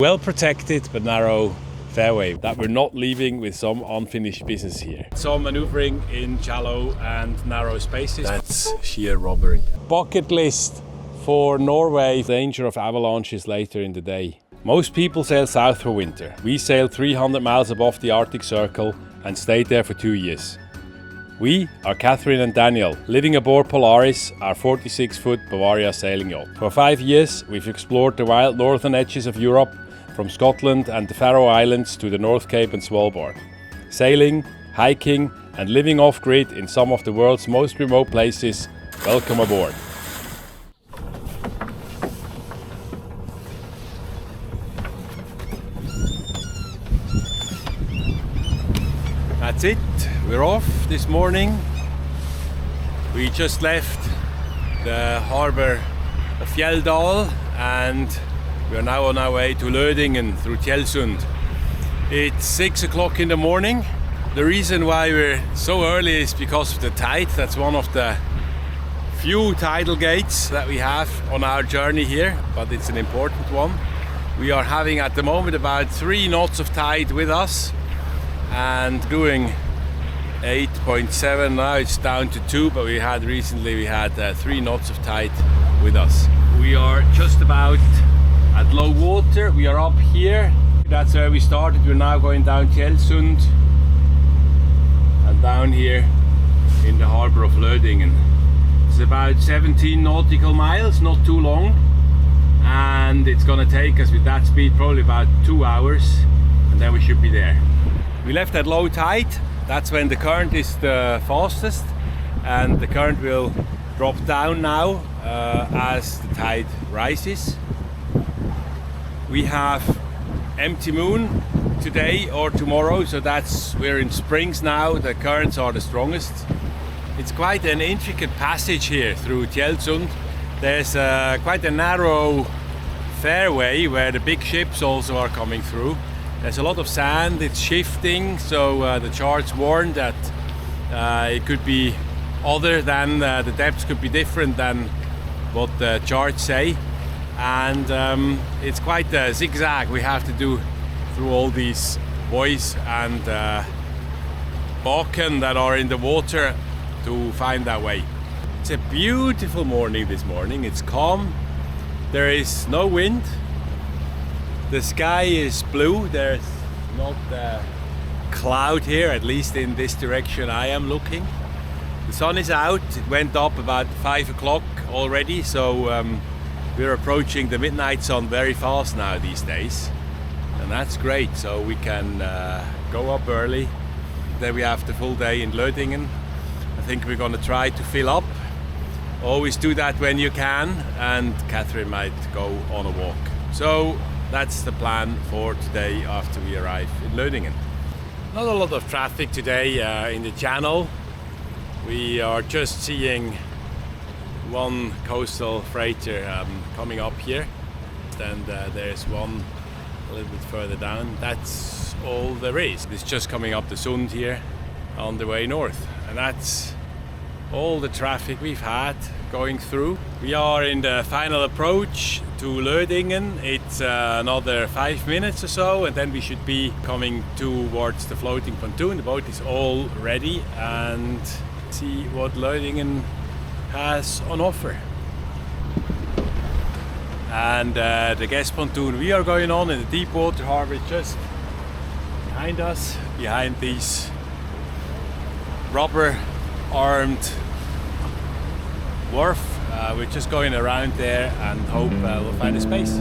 Well protected but narrow fairway that we're not leaving with some unfinished business here. Some manoeuvring in shallow and narrow spaces. That's sheer robbery. Bucket list for Norway. Danger of avalanches later in the day. Most people sail south for winter. We sailed 300 miles above the Arctic Circle and stayed there for 2 years. We are Catherine and Daniel, living aboard Polaris, our 46-foot Bavaria sailing yacht. For 5 years, we've explored the wild northern edges of Europe, from Scotland and the Faroe Islands to the North Cape and Svalbard. Sailing, hiking, and living off-grid in some of the world's most remote places. Welcome aboard. That's it, we're off this morning. We just left the harbour of Fjelldal and we are now on our way to Lødingen through Tjeldsund. It's 6 o'clock in the morning. The reason why we're so early is because of the tide. That's one of the few tidal gates that we have on our journey here, but it's an important one. We are having at the moment about 3 knots of tide with us and doing 8.7. Now it's down to 2, but recently we had 3 knots of tide with us. We are just about at low water. We are up here. That's where we started. We're now going down Tjeldsund and down here in the harbour of Lødingen. It's about 17 nautical miles, not too long, and it's gonna take us with that speed probably about 2 hours, and then we should be there. We left at low tide. That's when the current is the fastest, and the current will drop down now as the tide rises. We have empty moon today or tomorrow, so we're in springs now. The currents are the strongest. It's quite an intricate passage here through Tjeldsund. There's quite a narrow fairway where the big ships also are coming through. There's a lot of sand, it's shifting, so the charts warn that it could be other than, the depths could be different than what the charts say. And it's quite a zigzag we have to do through all these buoys and bakken that are in the water to find that way. It's a beautiful morning this morning, it's calm, there is no wind. The sky is blue, there's not a cloud here, at least in this direction I am looking. The sun is out, it went up about 5 o'clock already, so we're approaching the midnight sun very fast now these days. And that's great, so we can go up early. Then we have the full day in Lødingen. I think we're going to try to fill up. Always do that when you can, and Catherine might go on a walk. So that's the plan for today after we arrive in Lødingen. Not a lot of traffic today in the channel. We are just seeing one coastal freighter coming up here, and there's one a little bit further down. That's all there is. It's just coming up the Sund here on the way north, and that's all the traffic we've had going through. We are in the final approach to Lødingen. It's another 5 minutes or so, and then we should be coming towards the floating pontoon. The boat is all ready, and see what Lødingen has on offer. And the guest pontoon we are going on in the deep water harbour is just behind us, behind these rubber armed wharf. We're just going around there and hope we'll find a space.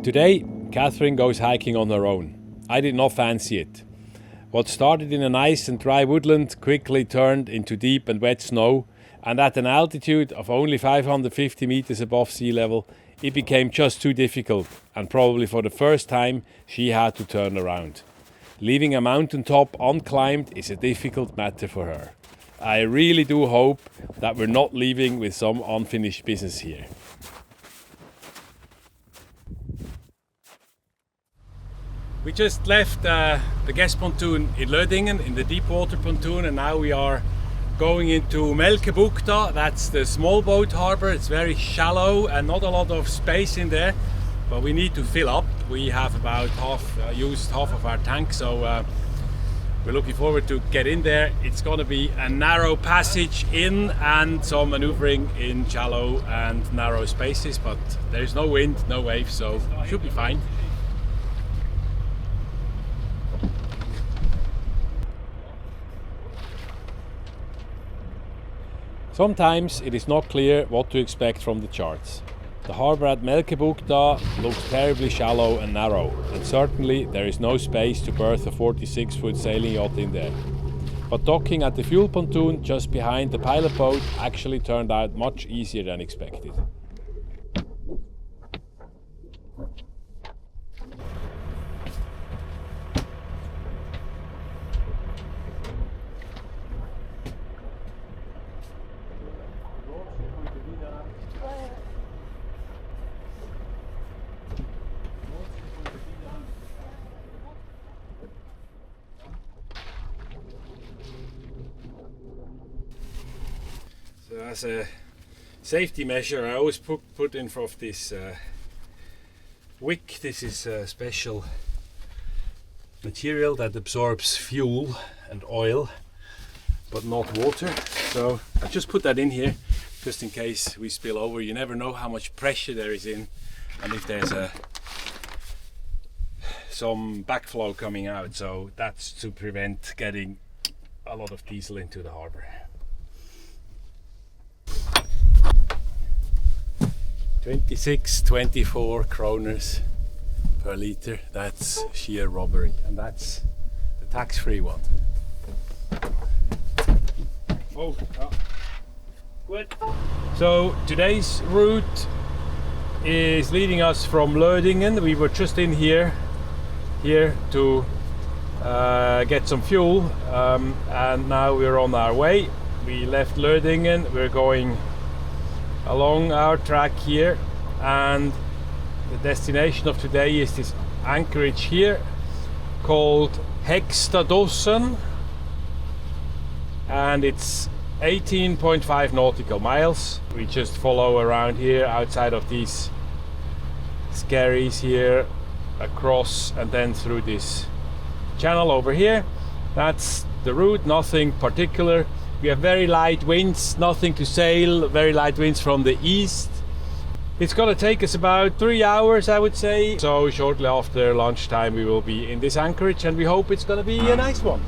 Today, Catherine goes hiking on her own. I did not fancy it. What started in a nice and dry woodland quickly turned into deep and wet snow, and at an altitude of only 550 meters above sea level, it became just too difficult, and probably for the first time she had to turn around. Leaving a mountaintop unclimbed is a difficult matter for her. I really do hope that we're not leaving with some unfinished business here. We just left the guest pontoon in Lødingen, in the deep water pontoon, and now we are going into Melekbukta. That's the small boat harbour. It's very shallow and not a lot of space in there, but we need to fill up. We have about used half of our tank, so we're looking forward to get in there. It's going to be a narrow passage in and some manoeuvring in shallow and narrow spaces, but there's no wind, no waves, so should be fine. Sometimes it is not clear what to expect from the charts. The harbour at Melekbukta looks terribly shallow and narrow, and certainly there is no space to berth a 46-foot sailing yacht in there. But docking at the fuel pontoon just behind the pilot boat actually turned out much easier than expected. So as a safety measure, I always put in front of this wick. This is a special material that absorbs fuel and oil, but not water. So I just put that in here, just in case we spill over. You never know how much pressure there is in, and if there's some backflow coming out. So that's to prevent getting a lot of diesel into the harbour. 24 kroners per litre. That's sheer robbery, and that's the tax-free one. Oh, good. So today's route is leading us from Lødingen. We were just in here to get some fuel, and now we're on our way. We left Lødingen. We're going along our track here, and the destination of today is this anchorage here called Hegstadosen, and it's 18.5 nautical miles. We just follow around here outside of these Skerries here, across and then through this channel over here. That's the route, nothing particular. We have very light winds, nothing to sail, very light winds from the east. It's gonna take us about 3 hours, I would say. So shortly after lunchtime we will be in this anchorage, and we hope it's gonna be a nice one.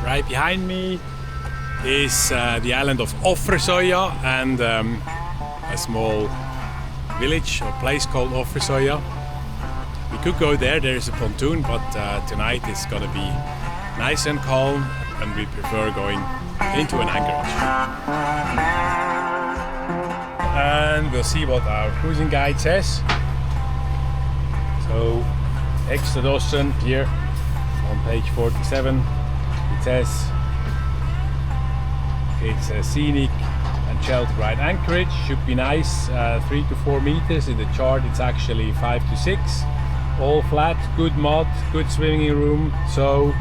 Right behind me is the island of Offersøya, and a small village or place called Offersøya. We could go there, there's a pontoon, but tonight it's gonna be nice and calm, and we prefer going into an anchorage. And we'll see what our cruising guide says. So, Hegstadosen here on page 47. It says it's a scenic and sheltered right anchorage. Should be nice, 3 to 4 meters. In the chart it's actually 5 to 6. All flat, good mud, good swimming room. So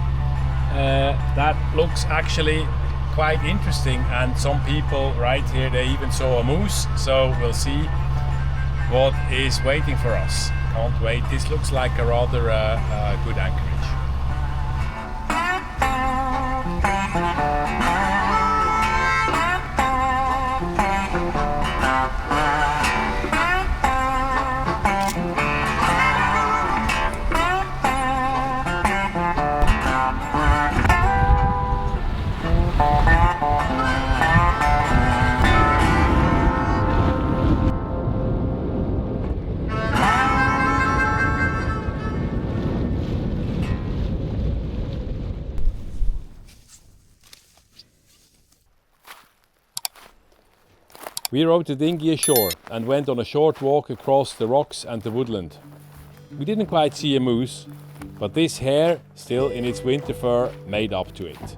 that looks actually quite interesting, and some people right here, they even saw a moose. So we'll see what is waiting for us. Can't wait. This looks like a rather good anchorage. We rowed the dinghy ashore and went on a short walk across the rocks and the woodland. We didn't quite see a moose, but this hare, still in its winter fur, made up to it.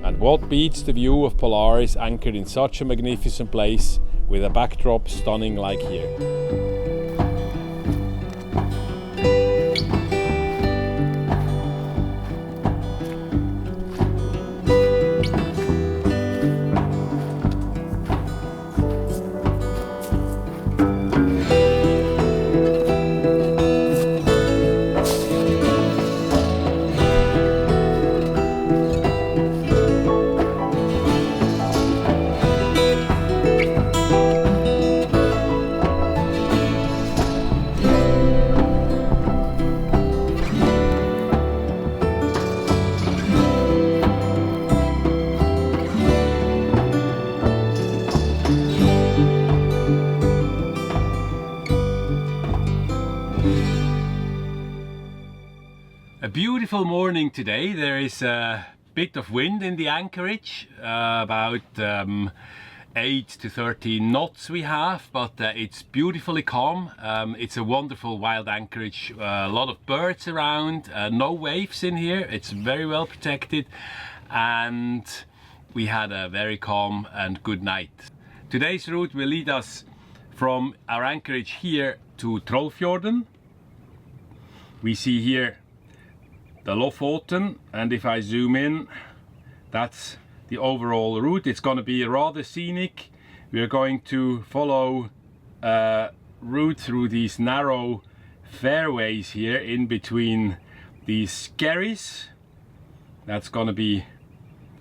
And what beats the view of Polaris anchored in such a magnificent place with a backdrop stunning like here? A beautiful morning today. There is a bit of wind in the anchorage, about 8 to 13 knots we have, but it's beautifully calm. It's a wonderful wild anchorage, a lot of birds around, no waves in here, it's very well protected, and we had a very calm and good night. Today's route will lead us from our anchorage here to Trollfjord. We see here the Lofoten, and if I zoom in, that's the overall route. It's going to be rather scenic. We are going to follow a route through these narrow fairways here in between these Skerries. That's going to be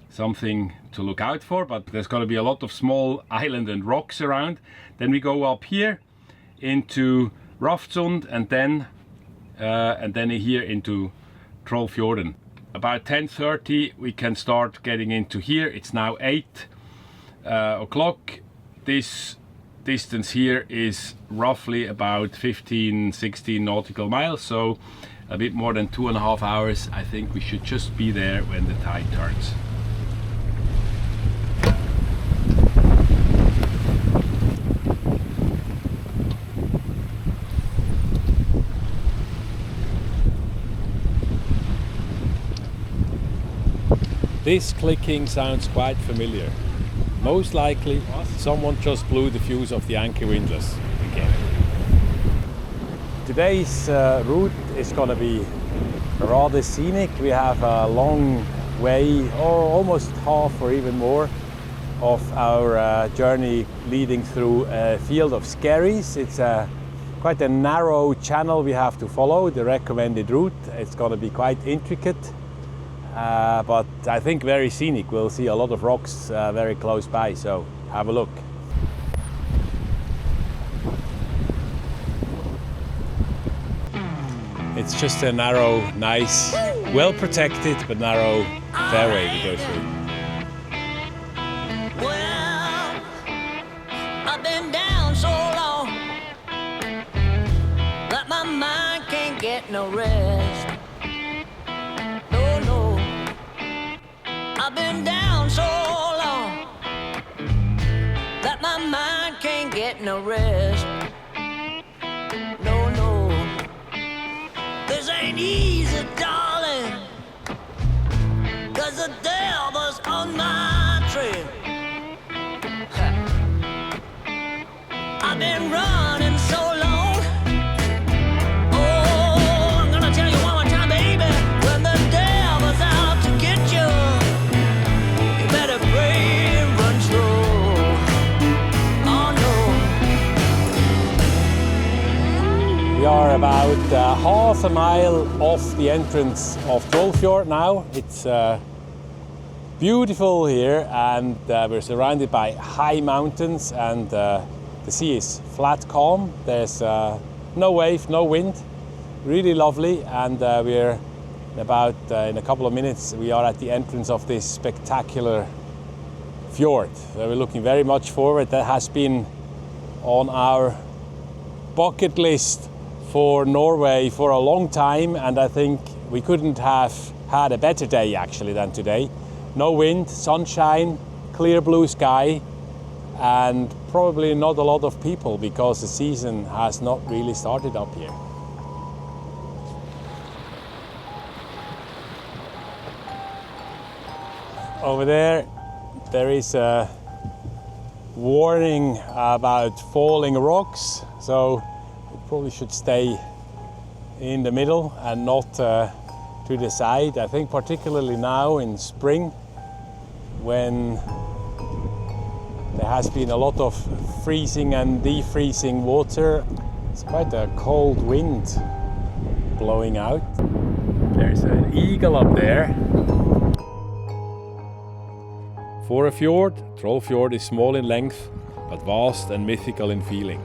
something to look out for, but there's going to be a lot of small island and rocks around. Then we go up here into Raftsund, and then here into Trollfjord. About 10:30 we can start getting into here. It's now 8 o'clock. This distance here is roughly about 15-16 nautical miles, so a bit more than 2.5 hours. I think we should just be there when the tide turns. This clicking sounds quite familiar. Most likely someone just blew the fuse of the anchor windlass again. Today's route is going to be rather scenic. We have a long way, or almost half or even more, of our journey leading through a field of Skerries. It's quite a narrow channel we have to follow, the recommended route. It's going to be quite intricate. But I think very scenic. We'll see a lot of rocks very close by, so have a look. It's just a narrow, nice, well protected but narrow fairway we go through. Well, I've been down so long that my mind can't get no rest. I've been down so long that my mind can't get no rest. No, no, this ain't easy, darling, 'cause the devil's on my trail. I've been running so long. Oh, I'm gonna tell you one more time, baby, when the devil's out to get you, we are about half a mile off the entrance of Trollfjord now. It's beautiful here, and we're surrounded by high mountains, and the sea is flat calm. There's no wave, no wind, really lovely, and we're about in a couple of minutes we are at the entrance of this spectacular fjord. So we're looking very much forward. That has been on our bucket list for Norway for a long time, and I think we couldn't have had a better day actually than today. No wind, sunshine, clear blue sky, and probably not a lot of people because the season has not really started up here. Over there is a warning about falling rocks, so we probably should stay in the middle and not to the side. I think particularly now in spring, when there has been a lot of freezing and defreezing water. It's quite a cold wind blowing out. There's an eagle up there. For a fjord, Trollfjord is small in length, but vast and mythical in feeling.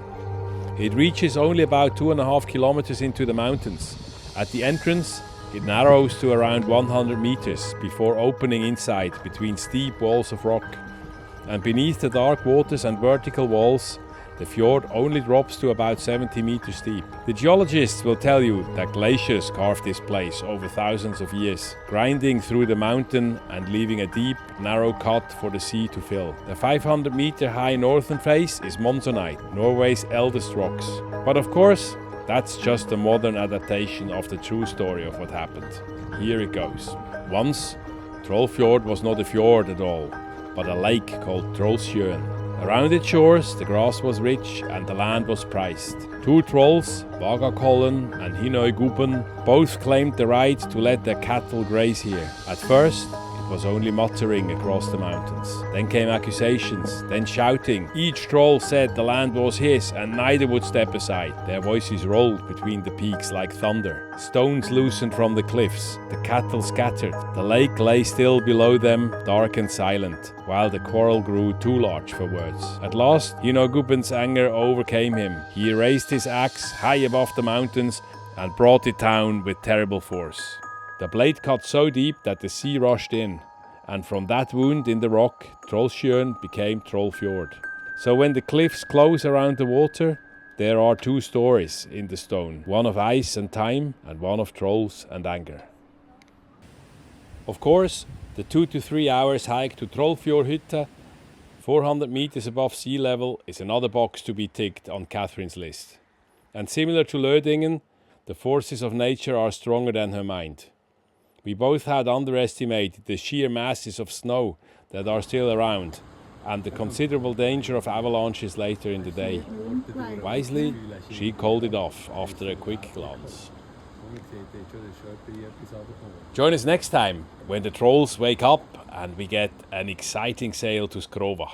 It reaches only about 2.5 kilometers into the mountains. At the entrance, it narrows to around 100 meters before opening inside between steep walls of rock. And beneath the dark waters and vertical walls, the fjord only drops to about 70 meters deep. The geologists will tell you that glaciers carved this place over thousands of years, grinding through the mountain and leaving a deep, narrow cut for the sea to fill. The 500-meter high northern face is Monsonite, Norway's eldest rocks. But of course, that's just a modern adaptation of the true story of what happened. Here it goes. Once, Trollfjord was not a fjord at all, but a lake called Trollfjord. Around its shores, the grass was rich and the land was prized. Two trolls, Vagakollen and Hinøygupen, both claimed the right to let their cattle graze here. At first, it was only muttering across the mountains. Then came accusations, then shouting. Each troll said the land was his and neither would step aside. Their voices rolled between the peaks like thunder. Stones loosened from the cliffs. The cattle scattered. The lake lay still below them, dark and silent, while the quarrel grew too large for words. At last, Hinøygupen's anger overcame him. He raised his axe high above the mountains and brought it down with terrible force. The blade cut so deep that the sea rushed in, and from that wound in the rock, Trollfjord became Trollfjord. So when the cliffs close around the water, there are two stories in the stone, one of ice and time, and one of trolls and anger. Of course, the 2 to 3 hours hike to Trollfjordhytta, 400 meters above sea level, is another box to be ticked on Catherine's list. And similar to Lødingen, the forces of nature are stronger than her mind. We both had underestimated the sheer masses of snow that are still around and the considerable danger of avalanches later in the day. Wisely, she called it off after a quick glance. Join us next time when the trolls wake up and we get an exciting sail to Skrova.